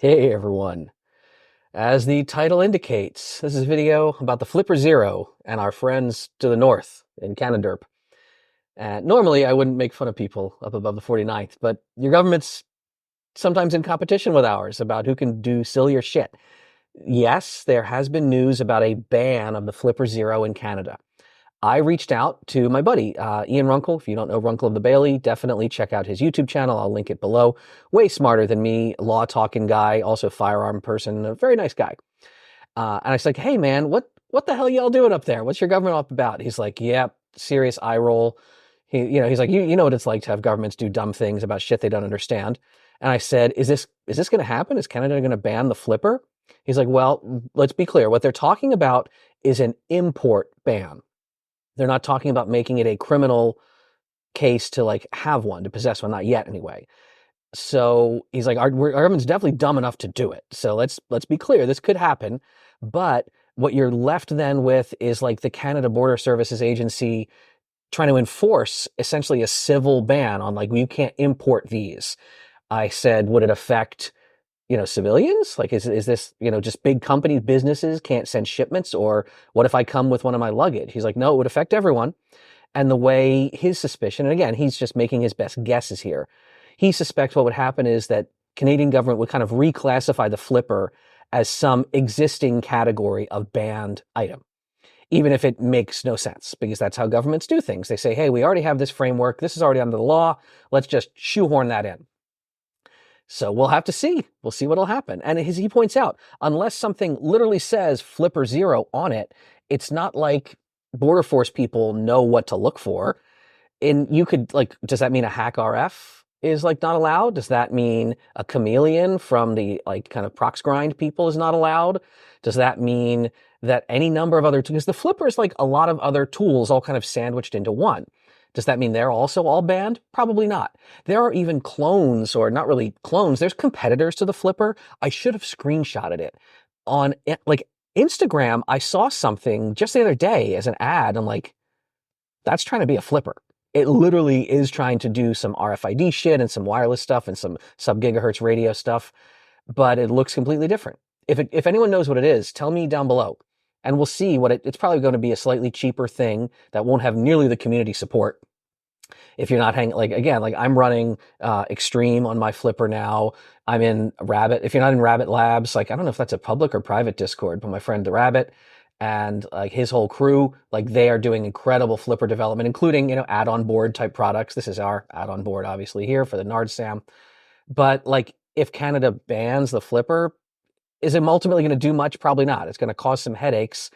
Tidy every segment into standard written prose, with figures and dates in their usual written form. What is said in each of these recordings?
Hey everyone. As the title indicates, this is a video about the FlipperZero and our friends to the north in Canada. And normally I wouldn't make fun of people up above the 49th, but your government's sometimes in competition with ours about who can do sillier shit. Yes, there has been news about a ban of the FlipperZero in Canada. I reached out to my buddy, Ian Runkle. If you don't know Runkle of the Bailey, definitely check out his YouTube channel. I'll link it below. Way smarter than me, law talking guy, also firearm person, a very nice guy. And I was like, hey man, what the hell y'all doing up there? What's your government up about? He's like, yep, serious eye roll. He's like, you know what it's like to have governments do dumb things about shit they don't understand. And I said, is this going to happen? Is Canada going to ban the flipper? He's like, well, let's be clear. What they're talking about is an import ban. They're not talking about making it a criminal case to like have one, to possess one, not yet anyway. So he's like, our government's definitely dumb enough to do it. So let's be clear, this could happen. But what you're left then with is like the Canada Border Services Agency trying to enforce essentially a civil ban on like, well, you can't import these. I said, would it affect civilians? Like, is this, just big companies, businesses can't send shipments? Or what if I come with one of my luggage? He's like, no, it would affect everyone. And the way his suspicion, and again, he's just making his best guesses here. He suspects what would happen is that Canadian government would kind of reclassify the flipper as some existing category of banned item, even if it makes no sense, because that's how governments do things. They say, hey, we already have this framework. This is already under the law. Let's just shoehorn that in. So we'll have to see. We'll see what'll happen. And as he points out, unless something literally says FlipperZero on it, it's not like Border Force people know what to look for. And you could does that mean a hack RF is like not allowed? Does that mean a chameleon from the like kind of prox grind people is not allowed? Does that mean that any number of other tools, because the flipper is like a lot of other tools all kind of sandwiched into one. Does that mean they're also all banned? Probably not. There are even clones, or not really clones. There's competitors to the flipper. I should have screenshotted it. On like Instagram, I saw something just the other day as an ad. I'm like, that's trying to be a flipper. It literally is trying to do some RFID shit and some wireless stuff and some sub-gigahertz radio stuff, but it looks completely different. If anyone knows what it is, tell me down below. And we'll see what it's probably going to be a slightly cheaper thing that won't have nearly the community support. If you're not hanging, like I'm running Extreme on my flipper now. I'm in Rabbit. If you're not in Rabbit Labs, like I don't know if that's a public or private Discord, but my friend the Rabbit and like his whole crew, like they are doing incredible flipper development, including, add-on board type products. This is our add-on board, obviously, here for the Nard Sam. But like if Canada bans the flipper, is it ultimately going to do much? Probably not. It's going to cause some headaches.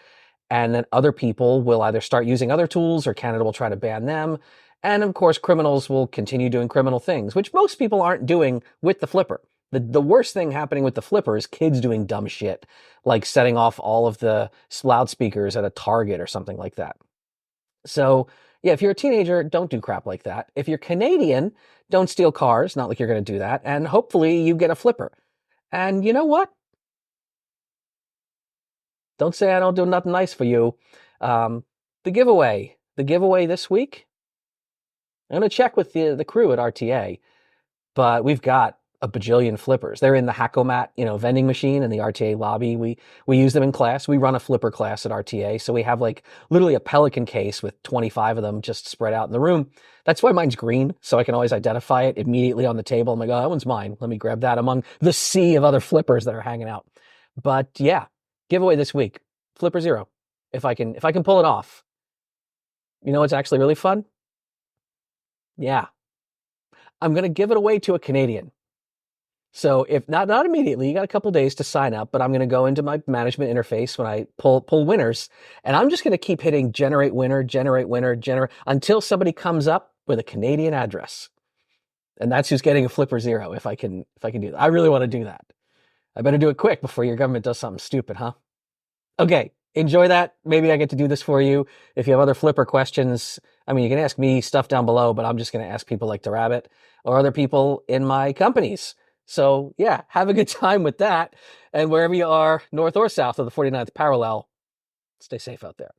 And then other people will either start using other tools or Canada will try to ban them. And of course, criminals will continue doing criminal things, which most people aren't doing with the flipper. The worst thing happening with the flipper is kids doing dumb shit, like setting off all of the loudspeakers at a Target or something like that. So yeah, if you're a teenager, don't do crap like that. If you're Canadian, don't steal cars. Not like you're going to do that. And hopefully you get a flipper. And you know what? Don't say I don't do nothing nice for you. The giveaway this week, I'm going to check with the crew at RTA, but we've got a bajillion flippers. They're in the Hackomat, vending machine in the RTA lobby. We use them in class. We run a flipper class at RTA. So we have like literally a Pelican case with 25 of them just spread out in the room. That's why mine's green. So I can always identify it immediately on the table. I'm like, oh, that one's mine. Let me grab that among the sea of other flippers that are hanging out. But yeah, giveaway this week, FlipperZero. If I can pull it off. You know what's actually really fun? Yeah. I'm going to give it away to a Canadian. So if not immediately, you got a couple days to sign up, but I'm going to go into my management interface when I pull winners, and I'm just going to keep hitting generate winner until somebody comes up with a Canadian address. And that's who's getting a FlipperZero if I can do that. I really want to do that. I better do it quick before your government does something stupid, huh? Okay, enjoy that. Maybe I get to do this for you. If you have other flipper questions, I mean, you can ask me stuff down below, but I'm just going to ask people like the Rabbit or other people in my companies. So yeah, have a good time with that. And wherever you are, north or south of the 49th parallel, stay safe out there.